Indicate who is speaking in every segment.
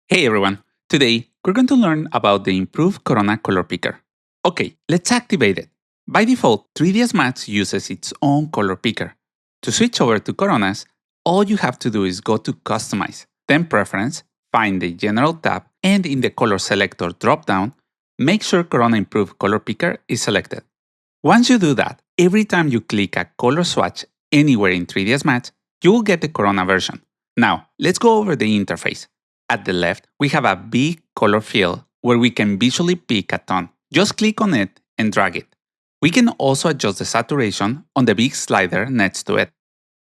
Speaker 1: Hey everyone! Today, we're going to learn about the improved Corona color picker. Okay, let's activate it. By default, 3ds Max uses its own color picker. To switch over to Coronas, all you have to do is go to Customize, then Preference, find the General tab, and in the Color Selector dropdown, make sure Corona Improved Color Picker is selected. Once you do that, every time you click a color swatch anywhere in 3ds Max, you will get the Corona version. Now, let's go over the interface. At the left, we have a big color field where we can visually pick a tone. Just click on it and drag it. We can also adjust the saturation on the big slider next to it.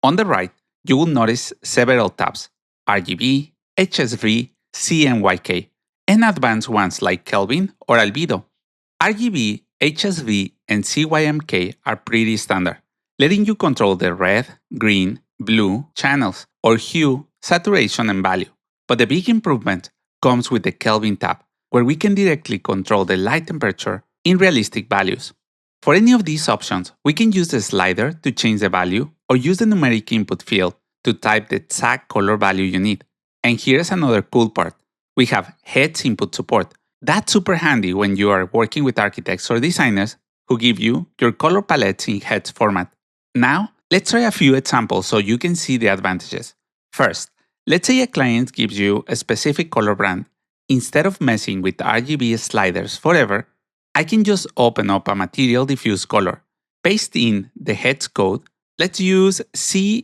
Speaker 1: On the right, you will notice several tabs: RGB, HSV, CMYK, and advanced ones like Kelvin or Albedo. RGB, HSV, and CYMK are pretty standard, letting you control the red, green, blue channels, or hue, saturation, and value. But the big improvement comes with the Kelvin tab, where we can directly control the light temperature in realistic values. For any of these options, we can use the slider to change the value or use the numeric input field to type the exact color value you need. And here's another cool part. We have HEX input support. That's super handy when you are working with architects or designers who give you your color palettes in HEX format. Now, let's try a few examples so you can see the advantages. First, let's say a client gives you a specific color brand. Instead of messing with RGB sliders forever, I can just open up a material diffuse color, paste in the HEX code, let's use COFFEE,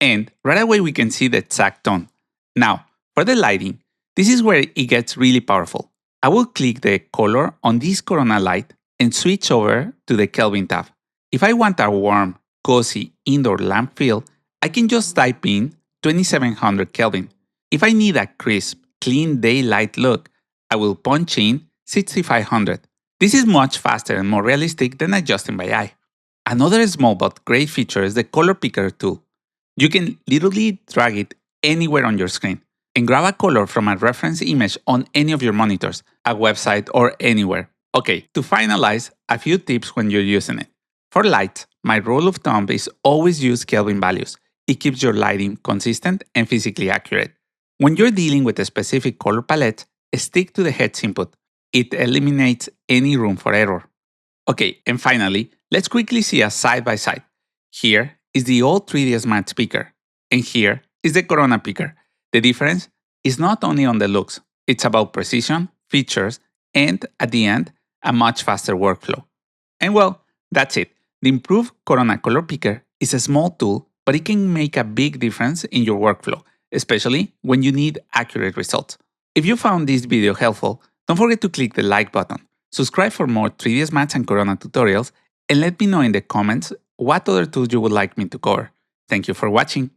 Speaker 1: and right away we can see the exact tone. Now, for the lighting, this is where it gets really powerful. I will click the color on this Corona light and switch over to the Kelvin tab. If I want a warm, cozy indoor lamp feel, I can just type in 2700 Kelvin. If I need a crisp, clean daylight look, I will punch in 6500. This is much faster and more realistic than adjusting by eye. Another small but great feature is the color picker tool. You can literally drag it anywhere on your screen and grab a color from a reference image on any of your monitors, a website, or anywhere. Okay, to finalize, a few tips when you're using it. For lights, my rule of thumb is always use Kelvin values. It keeps your lighting consistent and physically accurate. When you're dealing with a specific color palette, stick to the HEX input. It eliminates any room for error. Okay, and finally, let's quickly see a side-by-side. Here is the old 3ds Max picker, and here is the Corona picker. The difference is not only on the looks, it's about precision, features, and, at the end, a much faster workflow. And well, that's it. The improved Corona color picker is a small tool, but it can make a big difference in your workflow, especially when you need accurate results. If you found this video helpful, don't forget to click the like button, subscribe for more 3ds Max and Corona tutorials, and let me know in the comments what other tools you would like me to cover. Thank you for watching.